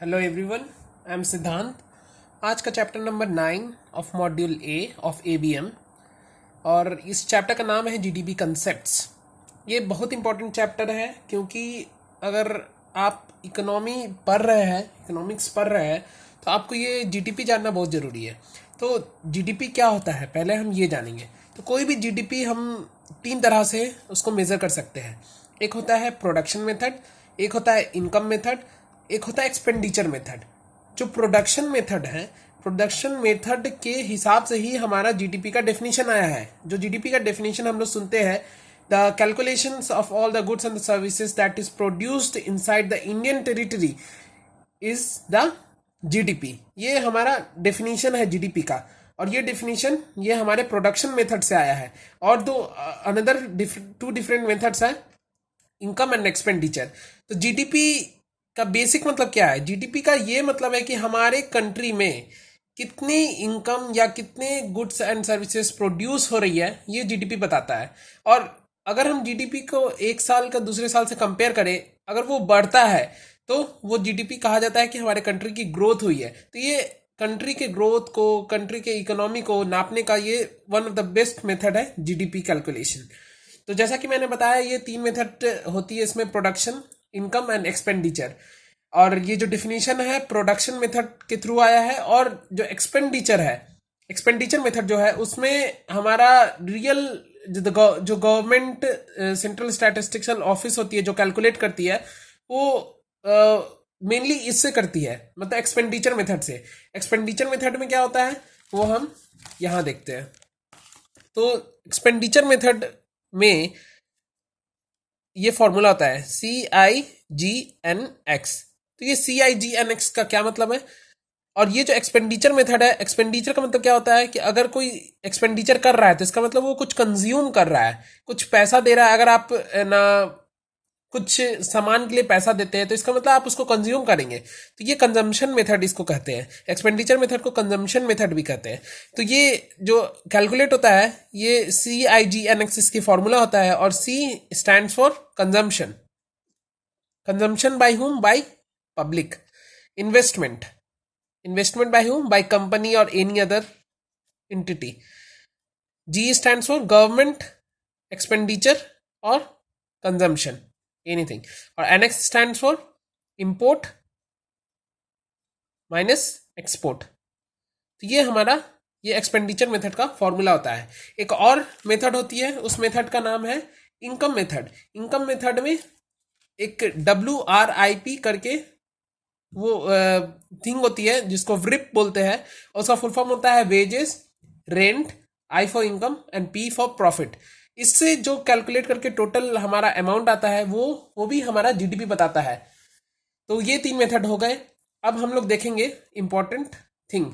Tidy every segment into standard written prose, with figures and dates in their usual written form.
Hello everyone, I am सिद्धांत। आज का chapter number 9 of module A of ABM और इस चैप्टर का नाम है जीडीपी कंसेप्ट्स। ये बहुत इंपॉर्टेंट चैप्टर है क्योंकि अगर आप इकोनॉमी पढ़ रहे हैं, इकोनॉमिक्स पढ़ रहे हैं, तो आपको ये जीडीपी जानना बहुत ज़रूरी है। तो जीडीपी क्या होता है पहले हम ये जानेंगे। तो कोई भी जीडीपी हम तीन तरह से उसको मेज़र कर सकते हैं। एक होता है प्रोडक्शन मेथड, एक होता है इनकम मेथड, एक होता है एक्सपेंडिचर मेथड। जो प्रोडक्शन मेथड है, प्रोडक्शन मेथड के हिसाब से ही हमारा जीडीपी का डेफिनेशन आया है। जो जीडीपी का डेफिनेशन हम लोग सुनते हैं, the calculations of all the goods and the services that is produced inside the Indian territory is the GDP. ये हमारा डेफिनेशन है जीडीपी का, और ये डेफिनेशन ये हमारे प्रोडक्शन मेथड से आया है। और दो अनदर टू डिफरेंट मेथड्स है, इनकम एंड एक्सपेंडिचर। तो जीडीपी का बेसिक मतलब क्या है? जीडीपी का ये मतलब है कि हमारे कंट्री में कितनी इनकम या कितने गुड्स एंड सर्विसेज प्रोड्यूस हो रही है, ये जीडीपी बताता है। और अगर हम जीडीपी को एक साल का दूसरे साल से कंपेयर करें, अगर वो बढ़ता है तो वो जीडीपी कहा जाता है कि हमारे कंट्री की ग्रोथ हुई है। तो ये कंट्री के ग्रोथ को, कंट्री के इकोनॉमी को नापने का ये one of the best method है जीडीपी कैलकुलेशन। तो जैसा कि मैंने बताया, ये तीन मेथड होती है इसमें, प्रोडक्शन, इनकम एंड एक्सपेंडिचर। और ये जो डिफिनीशन है प्रोडक्शन मेथड के थ्रू आया है। और जो एक्सपेंडिचर है, एक्सपेंडिचर मेथड जो है, उसमें हमारा रियल जो गवर्नमेंट सेंट्रल स्टैटिस्टिक्सल ऑफिस होती है जो कैलकुलेट करती है, वो मेनली इससे करती है, मतलब एक्सपेंडिचर मेथड से। एक्सपेंडिचर मेथड में क्या होता है वो हम यहाँ देखते हैं। तो एक्सपेंडिचर मेथड में ये फॉर्मूला होता है CIGNX। तो ये CIGNX का क्या मतलब है? और ये जो एक्सपेंडिचर मेथड है, एक्सपेंडिचर का मतलब क्या होता है कि अगर कोई एक्सपेंडिचर कर रहा है तो इसका मतलब वो कुछ कंज्यूम कर रहा है, कुछ पैसा दे रहा है। अगर आप ना कुछ सामान के लिए पैसा देते हैं तो इसका मतलब आप उसको कंज्यूम करेंगे। तो ये कंजम्पशन मेथड इसको कहते हैं। एक्सपेंडिचर मेथड को कंजम्पशन मेथड भी कहते हैं। तो ये जो कैलकुलेट होता है, ये CIGNX इसकी फॉर्मूला होता है। और C stands for consumption. Consumption by whom? By public. Investment, investment by whom? By company और any other entity. G stands for government, expenditure or consumption, anything. और NX stands for import minus export. तो ये हमारा ये expenditure method का formula होता है। एक और मेथड होती है, उस मेथड का नाम है इनकम मेथड। इनकम मेथड में एक WRIP करके वो थिंग होती है जिसको व्रिप बोलते हैं। उसका फुल फॉर्म होता है wages, rent, I for income and P for profit. इससे जो कैलकुलेट करके टोटल हमारा अमाउंट आता है वो भी हमारा जीडीपी बताता है। तो ये तीन मेथड हो गए। अब हम लोग देखेंगे इंपॉर्टेंट थिंग,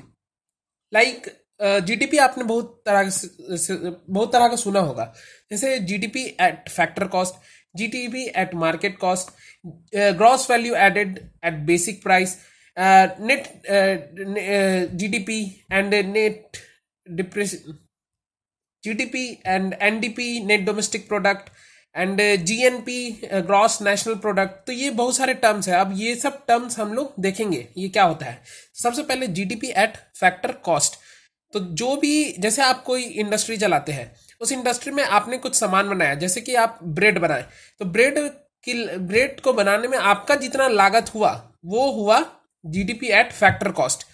लाइक जीडीपी आपने बहुत तरह का सुना होगा। जैसे GDP at factor cost, GDP at market cost, gross value added at basic price, net GDP and net depression, GDP and NDP net domestic product, and GNP gross national product. तो ये बहुत सारे टर्म्स है। अब ये सब terms हम लोग देखेंगे ये क्या होता है। सबसे पहले जीडीपी एट फैक्टर कॉस्ट। तो जो भी, जैसे आप कोई इंडस्ट्री चलाते हैं, उस इंडस्ट्री में आपने कुछ सामान बनाया, जैसे कि आप ब्रेड बनाए, तो ब्रेड को बनाने में आपका जितना लागत हुआ वो हुआ जीडीपी एट फैक्टर कॉस्ट।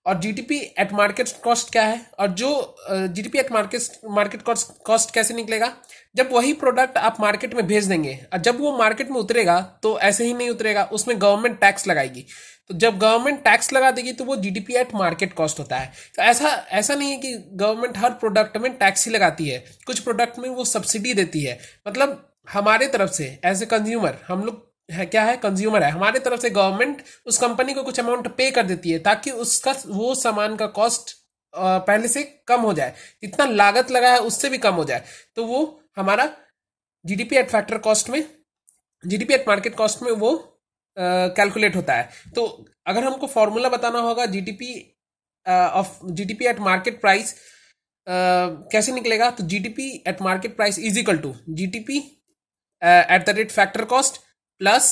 और जीडीपी एट मार्केट कॉस्ट क्या है? और जो जीडीपी एट मार्केट कॉस्ट कैसे निकलेगा? जब वही प्रोडक्ट आप मार्केट में भेज देंगे, और जब वो मार्केट में उतरेगा तो ऐसे ही नहीं उतरेगा, उसमें गवर्नमेंट टैक्स लगाएगी। तो जब गवर्नमेंट टैक्स लगा देगी तो वो जीडीपी एट मार्केट कॉस्ट होता है। तो ऐसा नहीं है कि गवर्नमेंट हर प्रोडक्ट में टैक्स ही लगाती है, कुछ प्रोडक्ट में वो सब्सिडी देती है। मतलब हमारे तरफ से एज ए कंज्यूमर, हम लोग है क्या है, कंज्यूमर है, हमारे तरफ से गवर्नमेंट उस कंपनी को कुछ अमाउंट पे कर देती है ताकि उसका वो सामान का कॉस्ट पहले से कम हो जाए, जितना लागत लगा है उससे भी कम हो जाए। तो वो हमारा जीडीपी एट फैक्टर कॉस्ट में, जीडीपी एट मार्केट कॉस्ट में वो कैलकुलेट होता है। तो अगर हमको फॉर्मूला बताना होगा GDP of GDP at market price कैसे निकलेगा, तो GDP at market price is equal to GDP at the rate factor cost plus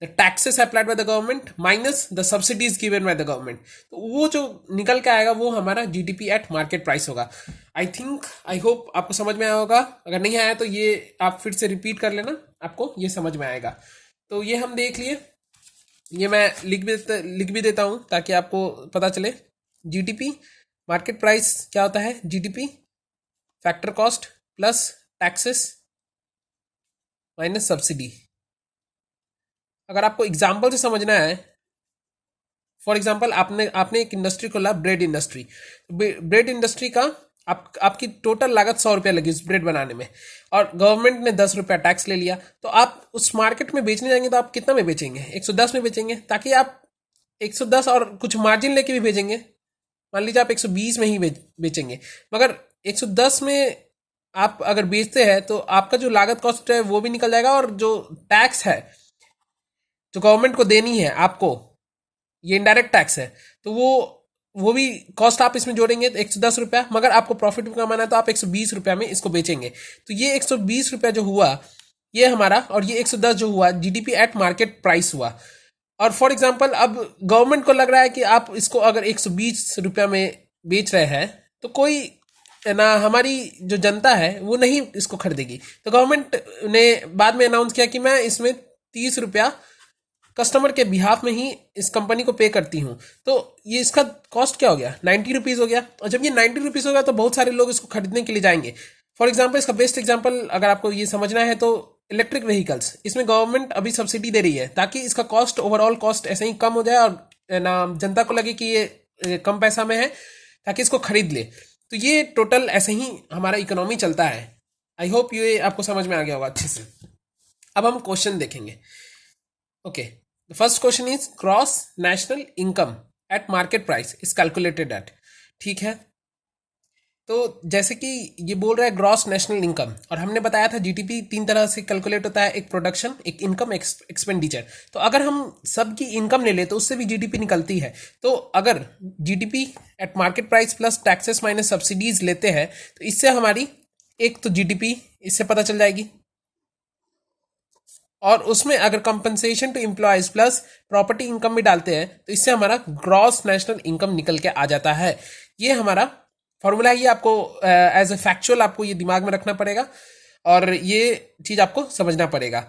the taxes applied by the government minus the subsidies given by the government, तो वो जो निकल के आएगा वो हमारा जीडीपी एट मार्केट प्राइस होगा। I hope आपको समझ में आया होगा। अगर नहीं आया तो ये आप फिर से रिपीट कर लेना, आपको ये समझ में आएगा। तो ये हम देख लिए, ये मैं लिख भी देता हूँ ताकि आपको पता चले। जीडीपी मार्केट प्राइस क्या होता है? GDP factor cost plus taxes minus subsidy. अगर आपको एग्जाम्पल से समझना है, फॉर एग्जाम्पल आपने एक इंडस्ट्री खोला, ब्रेड इंडस्ट्री। ब्रेड इंडस्ट्री का आपकी टोटल लागत 100 रुपया लगी उस ब्रेड बनाने में, और गवर्नमेंट ने 10 रुपया टैक्स ले लिया। तो आप उस मार्केट में बेचने जाएंगे तो आप कितना में बेचेंगे? 110 में बेचेंगे, ताकि आप 110 और कुछ मार्जिन लेके भी भेजेंगे। मान लीजिए आप 120 में ही बेचेंगे, मगर 110 में आप अगर बेचते हैं तो आपका जो लागत कॉस्ट है वो भी निकल जाएगा, और जो टैक्स है जो गवर्नमेंट को देनी है आपको, ये इनडायरेक्ट टैक्स है, तो वो भी कॉस्ट आप इसमें जोड़ेंगे तो 110 रुपया, मगर आपको प्रॉफिट कमाना है तो आप 120 रुपया में इसको बेचेंगे। तो ये 120 रुपया जो हुआ ये हमारा, और ये 110 जो हुआ जीडीपी एट मार्केट प्राइस हुआ। और फॉर एग्जाम्पल अब गवर्नमेंट को लग रहा है कि आप इसको अगर 120 रुपया में बेच रहे हैं तो कोई ना, हमारी जो जनता है वो नहीं इसको खरीदेगी। तो गवर्नमेंट ने बाद में अनाउंस किया कि मैं इसमें 30 रुपया कस्टमर के बिहाफ में ही इस कंपनी को पे करती हूँ। तो ये इसका कॉस्ट क्या हो गया? 90 रुपीज़ हो गया। और जब ये 90 रुपीज़ हो गया तो बहुत सारे लोग इसको खरीदने के लिए जाएंगे। फॉर एग्जाम्पल, इसका बेस्ट एग्जाम्पल अगर आपको ये समझना है तो इलेक्ट्रिक व्हीकल्स, इसमें गवर्नमेंट अभी सब्सिडी दे रही है ताकि इसका कॉस्ट, ओवरऑल कॉस्ट ऐसे ही कम हो जाए, और ना जनता को लगे कि ये कम पैसा में है, ताकि इसको खरीद ले। तो ये टोटल ऐसे ही हमारा इकोनॉमी चलता है। आई होप ये आपको समझ में आ गया होगा अच्छे से। अब हम क्वेश्चन देखेंगे। Okay, the first question is gross national income eight market price is calculated at. ठीक है, तो जैसे कि ये बोल रहा है ग्रॉस नेशनल इनकम, और हमने बताया था जीडीपी 3 तरह से कैलकुलेट होता है, एक प्रोडक्शन, एक इनकम, एक्सपेंडिचर। तो अगर हम सबकी इनकम ले ले तो उससे भी जीडीपी निकलती है। तो अगर GDP at market price plus taxes minus subsidies लेते हैं तो इससे हमारी एक तो जीडीपी इससे पता चल जाएगी, और उसमें अगर compensation to employees plus property income भी डालते हैं तो इससे हमारा ग्रॉस नेशनल इनकम निकल के आ जाता है। ये हमारा फॉर्मूला है, ये आपको एज ए फैक्चुअल आपको ये दिमाग में रखना पड़ेगा, और ये चीज़ आपको समझना पड़ेगा।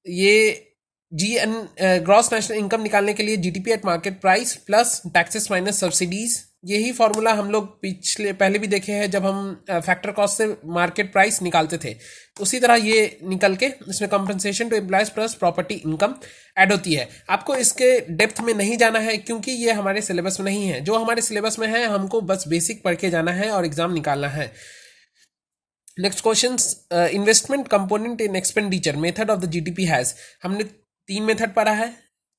ये GN ग्रॉस नेशनल इनकम निकालने के लिए GDP at market price plus taxes minus subsidies, यही फॉर्मूला हम लोग पहले भी देखे हैं जब हम फैक्टर कॉस्ट से मार्केट प्राइस निकालते थे। उसी तरह ये निकल के इसमें compensation to employees plus property income add होती है। आपको इसके डेप्थ में नहीं जाना है क्योंकि ये हमारे सिलेबस में नहीं है। जो हमारे सिलेबस में है हमको बस बेसिक पढ़ के जाना है और एग्जाम निकालना है। Next question, investment component in expenditure method of the GDP has. हमने 3 मेथड पढ़ा है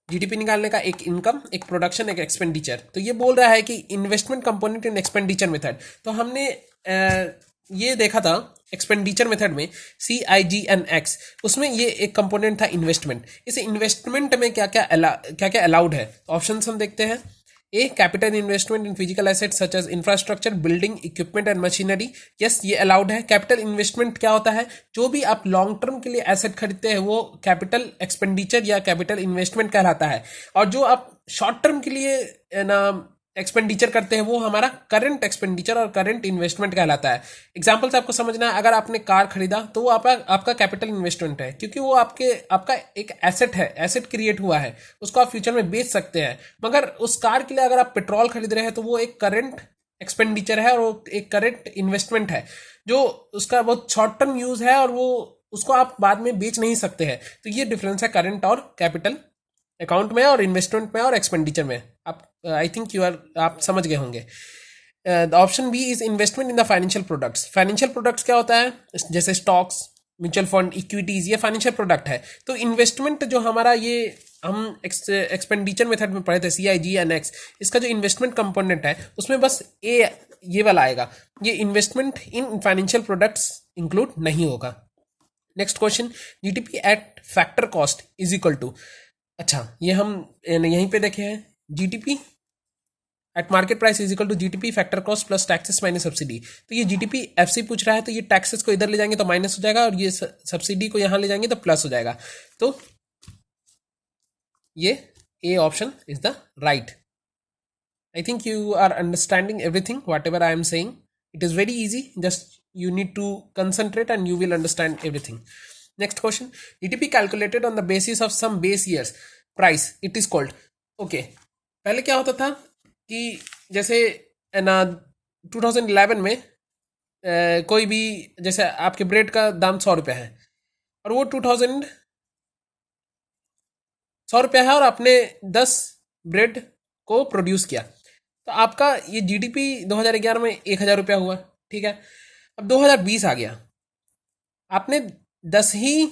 जीडीपी निकालने का, एक इनकम, एक प्रोडक्शन, एक एक्सपेंडिचर। तो ये बोल रहा है कि investment component in expenditure method, तो हमने ये देखा था एक्सपेंडिचर मेथड में CIGNX, उसमें ये एक कंपोनेंट था इन्वेस्टमेंट। इस इन्वेस्टमेंट में क्या क्या अलाउड है? ऑप्शन हम देखते हैं। A, capital investment in physical asset such as infrastructure, building, equipment and machinery. Yes, ये अलाउड है। कैपिटल इन्वेस्टमेंट क्या होता है? जो भी आप लॉन्ग टर्म के लिए एसेट खरीदते हैं वो कैपिटल एक्सपेंडिचर या कैपिटल इन्वेस्टमेंट कहलाता है, और जो आप शॉर्ट टर्म के लिए ना एक्सपेंडिचर करते हैं वो हमारा करंट एक्सपेंडिचर और करंट इन्वेस्टमेंट कहलाता है। एग्जाम्पल से आपको समझना है, अगर आपने कार खरीदा तो वो आपका कैपिटल इन्वेस्टमेंट है, क्योंकि वो आपका एक एसेट है, एसेट क्रिएट हुआ है, उसको आप फ्यूचर में बेच सकते हैं। मगर उस कार के लिए अगर आप पेट्रोल खरीद रहे हैं तो वो एक करंट एक्सपेंडिचर है और वो एक करंट इन्वेस्टमेंट है, जो उसका बहुत शॉर्ट टर्म यूज है और वो उसको आप बाद में बेच नहीं सकते हैं। तो ये डिफरेंस है करंट और कैपिटल अकाउंट में और इन्वेस्टमेंट में और एक्सपेंडिचर में। आप आई थिंक आप समझ गए होंगे। Option B is investment in the financial products. Financial products क्या होता है? जैसे स्टॉक्स, म्यूचुअल फंड, इक्विटीज, ये फाइनेंशियल प्रोडक्ट है। तो इन्वेस्टमेंट जो हमारा, ये हम एक्सपेंडिचर मेथड में पढ़े थे CIGNX, इसका जो इन्वेस्टमेंट कंपोनेंट है उसमें बस ए ये वाला आएगा, ये investment in financial products include नहीं होगा। Next question, GDP at factor cost is equal to. अच्छा, ये हम यहीं पे देखे हैं, GDP at market price is equal to GDP factor cost plus taxes minus subsidy. तो ये जीडीपी एफसी पूछ रहा है, तो ये टैक्सेस को इधर ले जाएंगे तो माइनस हो जाएगा, और ये सब्सिडी को यहाँ ले जाएंगे तो प्लस हो जाएगा। तो ये A option is the right. I think you are understanding everything, whatever I am saying. It is very easy. Just you need to concentrate and you will understand everything. Next question. GDP calculated on the basis of some base years. Price. It is called. Okay. पहले क्या होता था कि जैसे ना 2011 में कोई भी जैसे आपके ब्रेड का दाम 100 रुपये है और वो 100 रुपये है और आपने 10 ब्रेड को प्रोड्यूस किया, तो आपका ये जीडीपी 2011 में 1,000 रुपया हुआ. ठीक है. अब 2020 आ गया, आपने 10 ही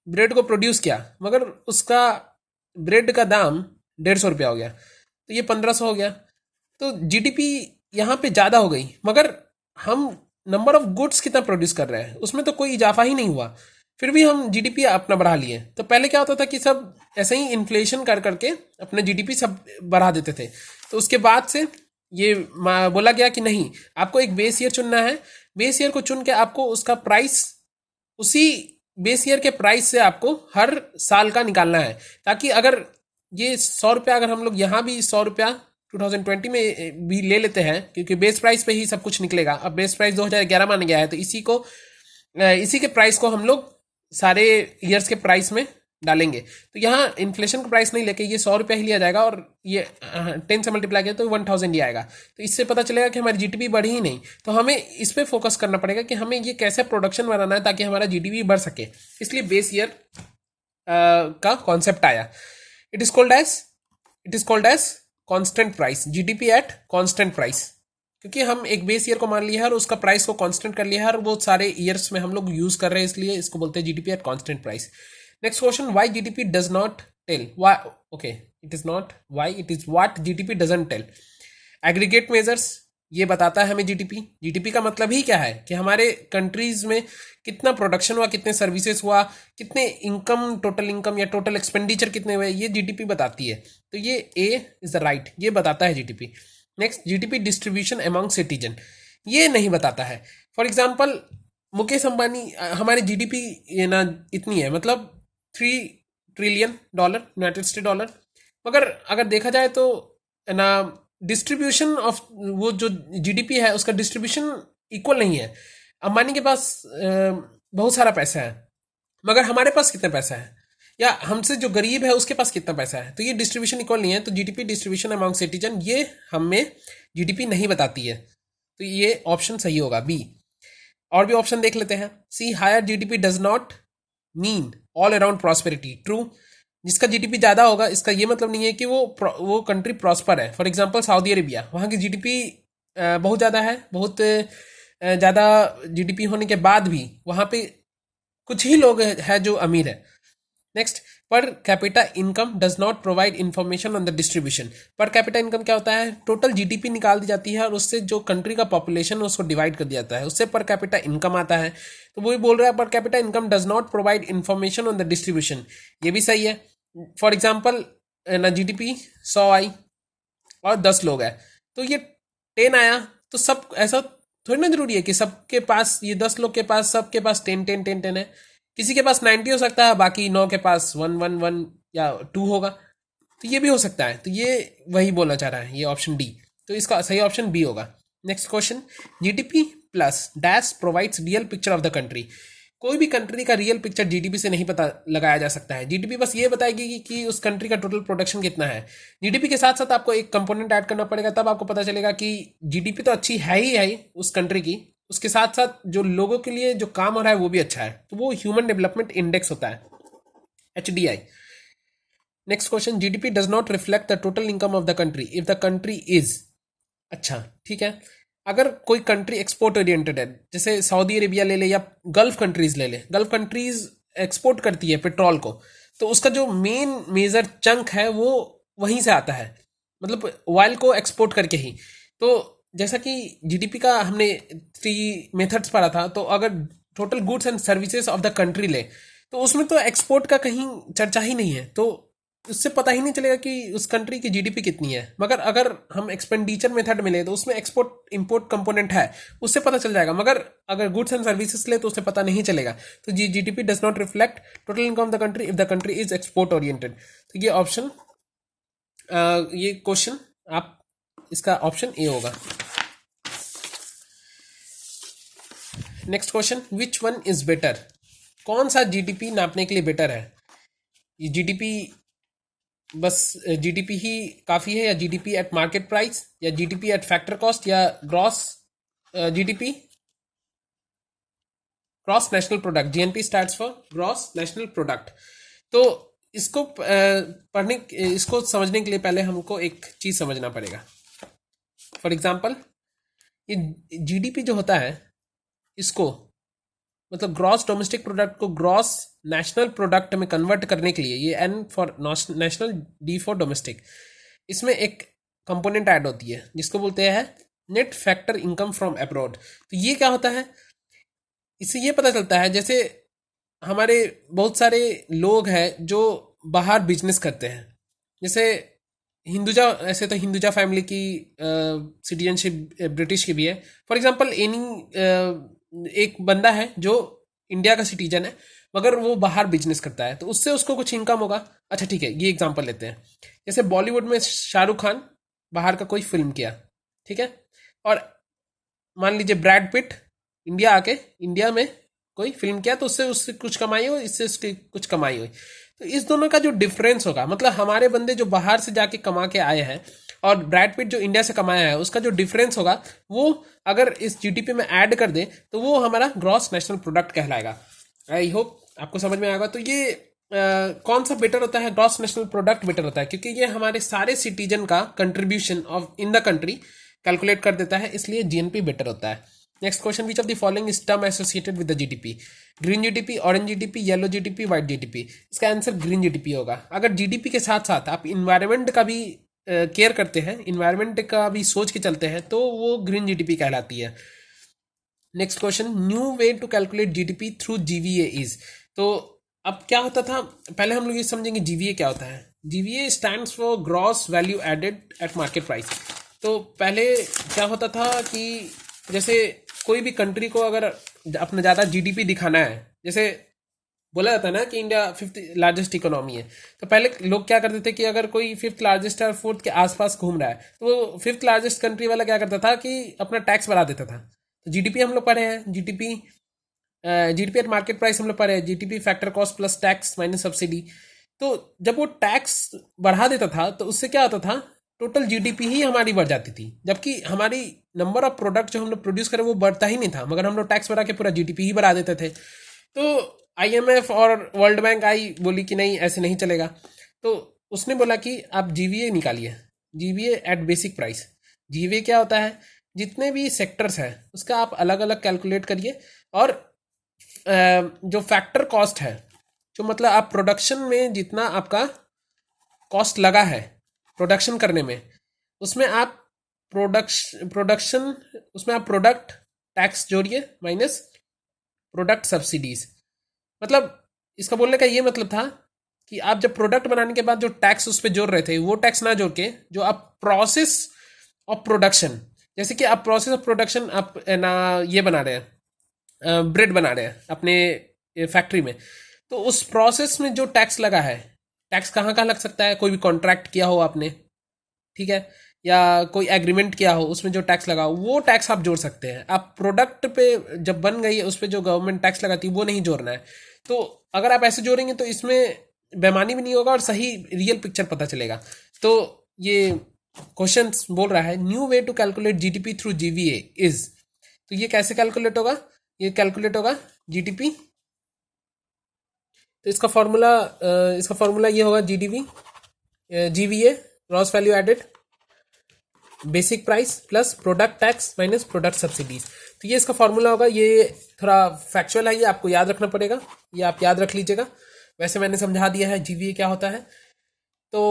ब्रेड को प्रोड्यूस किया मगर उसका ब्रेड का दाम 150 रुपया हो गया, तो ये 1500 हो गया. तो जीडीपी यहाँ पे ज़्यादा हो गई मगर हम नंबर ऑफ गुड्स कितना प्रोड्यूस कर रहे हैं उसमें तो कोई इजाफा ही नहीं हुआ, फिर भी हम जीडीपी अपना बढ़ा लिए. तो पहले क्या होता था कि सब ऐसे ही इन्फ्लेशन कर करके अपने जीडीपी सब बढ़ा देते थे. तो उसके बाद से ये बोला गया कि नहीं, आपको एक बेस ईयर चुनना है. बेस ईयर को चुन के आपको उसका प्राइस उसी बेस ईयर के प्राइस से आपको हर साल का निकालना है, ताकि अगर ये 100 रुपया अगर हम लोग यहाँ भी 100 रुपया 2020 में भी ले लेते हैं, क्योंकि बेस प्राइस पे ही सब कुछ निकलेगा. अब बेस प्राइस 2011 माना गया है, तो इसी के प्राइस को हम लोग सारे ईयर्स के प्राइस में डालेंगे. तो यहाँ इन्फ्लेशन का प्राइस नहीं लेके ये 100 रुपया ही लिया जाएगा और ये 10 से मल्टीप्लाई किया तो 1000 ही आएगा. तो इससे पता चलेगा कि हमारी जीडीपी बढ़ी ही नहीं. तो हमें इस पर फोकस करना पड़ेगा कि हमें ये कैसे प्रोडक्शन बनाना है ताकि हमारा जीडीपी बढ़ सके. इसलिए बेस ईयर का कॉन्सेप्ट आया. It is called as constant price, GDP at constant price, क्योंकि हम एक बेस ईयर को मान लिया है और उसका प्राइस को कांस्टेंट कर लिया है और वो सारे ईयर्स में हम लोग यूज कर रहे हैं, इसलिए इसको बोलते हैं GDP at constant price. Next question, why GDP does not tell? Why? Okay, it is not why, it is what GDP doesn't tell. Aggregate measures ये बताता है हमें जीडीपी. जीडीपी का मतलब ही क्या है कि हमारे कंट्रीज में कितना प्रोडक्शन हुआ, कितने सर्विसेज हुआ, कितने इनकम, टोटल इनकम या टोटल एक्सपेंडिचर कितने हुए, ये जीडीपी बताती है. तो ये ए इज द राइट, ये बताता है GDP. Next, GDP distribution among citizen, ये नहीं बताता है. फॉर एग्जाम्पल मुकेश अंबानी, हमारी जीडीपी ना इतनी है, मतलब $3 ट्रिलियन यूनाइटेड स्टेट डॉलर, मगर अगर देखा जाए तो ना डिस्ट्रीब्यूशन ऑफ वो जो जीडीपी है उसका डिस्ट्रीब्यूशन इक्वल नहीं है. अंबानी के पास बहुत सारा पैसा है मगर हमारे पास कितना पैसा है, या हमसे जो गरीब है उसके पास कितना पैसा है, तो ये डिस्ट्रीब्यूशन इक्वल नहीं है. तो जीडीपी डिस्ट्रीब्यूशन अमंग सिटीजन ये हमें जीडीपी नहीं बताती है, तो ये ऑप्शन सही होगा बी. और भी ऑप्शन देख लेते हैं. C, higher GDP does not mean all around prosperity. True, जिसका जीडीपी ज़्यादा होगा इसका ये मतलब नहीं है कि वो कंट्री प्रॉस्पर है. फॉर एग्जांपल सऊदी अरेबिया, वहाँ की जीडीपी बहुत ज़्यादा है, बहुत ज़्यादा जीडीपी होने के बाद भी वहाँ पे कुछ ही लोग हैं जो अमीर है. Next, per capita income does not provide information on the distribution. Per capita income क्या होता है, टोटल जीडीपी निकाल दी जाती है और उससे जो कंट्री का पॉपुलेशन उसको डिवाइड कर दिया जाता है, उससे पर कैपिटा इनकम आता है. तो वो भी बोल रहा है per capita income does not provide information on the distribution, ये भी सही है. फॉर एग्जाम्पल ना जीडीपी 100 आई और 10 लोग हैं, तो ये 10 आया, तो सब ऐसा थोड़ी ना जरूरी है कि सबके पास, ये 10 लोग के पास सबके पास 10 है. किसी के पास 90 हो सकता है, बाकी 9 के पास 1 या 2 होगा, तो ये भी हो सकता है. तो ये वही बोलना चाह रहा है, ये ऑप्शन डी. तो इसका सही ऑप्शन बी होगा. Next question, GDP plus dash provides real picture of the country. कोई भी कंट्री का रियल पिक्चर जीडीपी से नहीं पता लगाया जा सकता है. जीडीपी बस ये बताएगी कि उस कंट्री का टोटल प्रोडक्शन कितना है. जीडीपी के साथ साथ आपको एक कंपोनेंट ऐड करना पड़ेगा, तब आपको पता चलेगा कि जीडीपी तो अच्छी है ही है उस कंट्री की, उसके साथ साथ जो लोगों के लिए जो काम हो रहा है वो भी अच्छा है. तो वो ह्यूमन डेवलपमेंट इंडेक्स होता है, HDI. Next question, GDP does not reflect the total income of the country if the country is. अच्छा ठीक है, अगर कोई कंट्री एक्सपोर्ट ओरिएंटेड है, जैसे सऊदी अरेबिया ले ले या गल्फ कंट्रीज ले ले, गल्फ कंट्रीज एक्सपोर्ट करती है पेट्रोल को, तो उसका जो मेन मेजर चंक है वो वहीं से आता है, मतलब ऑयल को एक्सपोर्ट करके ही. तो जैसा कि जीडीपी का हमने 3 मेथड्स पढ़ा था, तो अगर total goods and services of the country ले तो उसमें तो एक्सपोर्ट का कहीं चर्चा ही नहीं है, तो उससे पता ही नहीं चलेगा कि उस कंट्री की जीडीपी कितनी है. मगर अगर हम एक्सपेंडिचर मेथड में ले तो उसमें एक्सपोर्ट इंपोर्ट कंपोनेंट है, उससे पता चल जाएगा. मगर अगर गुड्स एंड सर्विसेज ले तो उससे पता नहीं चलेगा. तो GDP does not reflect total income of the country if the country is export oriented. तो ये ऑप्शन ये क्वेश्चन आप इसका ऑप्शन ए होगा। Next question, which one is better? कौन सा जीडीपी नापने के लिए बेटर है? ये जीडीपी बस जीडीपी ही काफ़ी है, या जीडीपी एट मार्केट प्राइस, या जीडीपी एट फैक्टर कॉस्ट, या gross GDP, gross national product? GNP stands for gross national product. तो इसको इसको समझने के लिए पहले हमको एक चीज़ समझना पड़ेगा। फॉर एग्जाम्पल, ये जीडीपी जो होता है, इसको मतलब ग्रॉस डोमेस्टिक प्रोडक्ट को ग्रॉस नेशनल प्रोडक्ट में कन्वर्ट करने के लिए, ये N for national, D for domestic, इसमें एक कंपोनेंट ऐड होती है जिसको बोलते हैं net factor income from abroad. तो ये क्या होता है, इससे ये पता चलता है, जैसे हमारे बहुत सारे लोग हैं जो बाहर बिजनेस करते हैं, जैसे हिंदुजा, ऐसे तो हिंदुजा फैमिली की सिटीजनशिप ब्रिटिश की भी है। फॉर एग्जांपल, एक बंदा है जो इंडिया का सिटीजन है मगर वो बाहर बिजनेस करता है, तो उससे उसको कुछ इनकम होगा। अच्छा ठीक है, ये एग्जांपल लेते हैं, जैसे बॉलीवुड में शाहरुख खान बाहर का कोई फिल्म किया, ठीक है, और मान लीजिए ब्रैड पिट इंडिया आके इंडिया में कोई फिल्म किया, तो उससे उससे कुछ कमाई हुई, इससे उसकी कुछ कमाई हुई। तो इस दोनों का जो डिफरेंस होगा, मतलब हमारे बंदे जो बाहर से जाके कमा के आए हैं और ब्रैड पिट जो इंडिया से कमाया है, उसका जो डिफरेंस होगा वो अगर इस जीडीपी में ऐड कर दे तो वो हमारा ग्रॉस नेशनल प्रोडक्ट कहलाएगा। आई होप आपको समझ में आएगा। तो ये कौन सा बेटर होता है? ग्रॉस नेशनल प्रोडक्ट बेटर होता है, क्योंकि ये हमारे सारे सिटीजन का contribution of in the country calculate कर देता है, इसलिए जीएनपी बेटर होता है। Next question, which of the following is term associated with the GDP? Green GDP, orange GDP, yellow GDP, white GDP? इसका आंसर ग्रीन जीडीपी होगा। अगर GDP के साथ साथ आप इन्वायरमेंट का भी केयर करते हैं, इन्वायरमेंट का भी सोच के चलते हैं, तो वो ग्रीन जीडीपी कहलाती है। Next question, new way to calculate GDP through GVA is? तो अब क्या होता था, पहले हम लोग ये समझेंगे जीवीए क्या होता है। GVA stands for gross value added at market price. तो पहले क्या होता था कि जैसे कोई भी कंट्री को अगर अपना ज़्यादा जीडीपी दिखाना है, जैसे बोला जाता है ना कि इंडिया 5th लार्जेस्ट इकोनॉमी है, तो पहले लोग क्या करते थे कि अगर कोई 5th लार्जेस्ट और 4th के आसपास घूम रहा है, तो वो 5th लार्जेस्ट कंट्री वाला क्या करता था कि अपना टैक्स बढ़ा देता था। तो जीडीपी हम लोग पढ़े हैं, जीडीपी एट मार्केट प्राइस हम लोग पढ़े हैं, GDP factor cost plus tax minus subsidy. तो जब वो टैक्स बढ़ा देता था तो उससे क्या होता था, टोटल जीडीपी ही हमारी बढ़ जाती थी, जबकि हमारी नंबर ऑफ प्रोडक्ट जो हम लोग प्रोड्यूस करें वो बढ़ता ही नहीं था, मगर हम लोग टैक्स बढ़ा के पूरा जीडीपी ही बढ़ा देते थे। तो आईएमएफ और वर्ल्ड बैंक आई बोली कि नहीं, ऐसे नहीं चलेगा। तो उसने बोला कि आप जीवीए निकालिए, GVA eight basic price. GVA क्या होता है, जितने भी सेक्टर्स हैं उसका आप अलग अलग कैलकुलेट करिए, और जो फैक्टर कॉस्ट है, जो मतलब आप प्रोडक्शन में जितना आपका कॉस्ट लगा है प्रोडक्शन करने में, उसमें आप प्रोडक्शन उसमें आप प्रोडक्ट टैक्स जोड़िए माइनस प्रोडक्ट सब्सिडीज। मतलब इसका बोलने का ये मतलब था कि आप जब प्रोडक्ट बनाने के बाद जो टैक्स उस पर जोड़ रहे थे, वो टैक्स ना जोड़ के जो आप प्रोसेस ऑफ प्रोडक्शन, जैसे कि आप प्रोसेस ऑफ प्रोडक्शन आप ना ये बना रहे हैं, ब्रेड बना रहे हैं अपने फैक्ट्री में, तो उस प्रोसेस में जो टैक्स लगा है, टैक्स कहाँ कहाँ लग सकता है, कोई भी कॉन्ट्रैक्ट किया हो आपने, ठीक है, या कोई एग्रीमेंट किया हो, उसमें जो टैक्स लगा हो वो टैक्स आप जोड़ सकते हैं। आप प्रोडक्ट पे जब बन गई है उस पर जो गवर्नमेंट टैक्स लगाती है वो नहीं जोड़ना है। तो अगर आप ऐसे जोड़ेंगे तो इसमें बेमानी भी नहीं होगा और सही रियल पिक्चर पता चलेगा। तो ये क्वेश्चन बोल रहा है new way to calculate GDP through GVA is. तो ये कैसे कैलकुलेट होगा, ये कैलकुलेट होगा जीडीपी, तो इसका फॉर्मूला ये होगा GDP GVA gross value added basic price plus product tax minus product subsidies. तो ये इसका फॉर्मूला होगा। ये थोड़ा फैक्चुअल है, ये आपको याद रखना पड़ेगा, ये आप याद रख लीजिएगा। वैसे मैंने समझा दिया है जीवीए क्या होता है। तो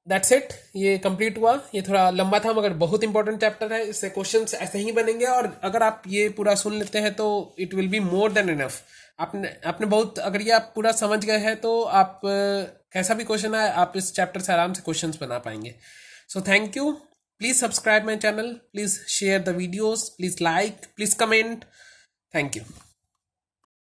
दैट्स इट, ये कंप्लीट हुआ। ये थोड़ा लंबा था मगर बहुत इंपॉर्टेंट चैप्टर है, इससे क्वेश्चंस ऐसे ही बनेंगे, और अगर आप ये पूरा सुन लेते हैं तो it will be more than enough. आपने बहुत, अगर ये आप पूरा समझ गए हैं तो आप कैसा भी क्वेश्चन आए आप इस चैप्टर से आराम से क्वेश्चंस बना पाएंगे। So thank you, please subscribe my channel, please share the videos, please like, please comment, thank you.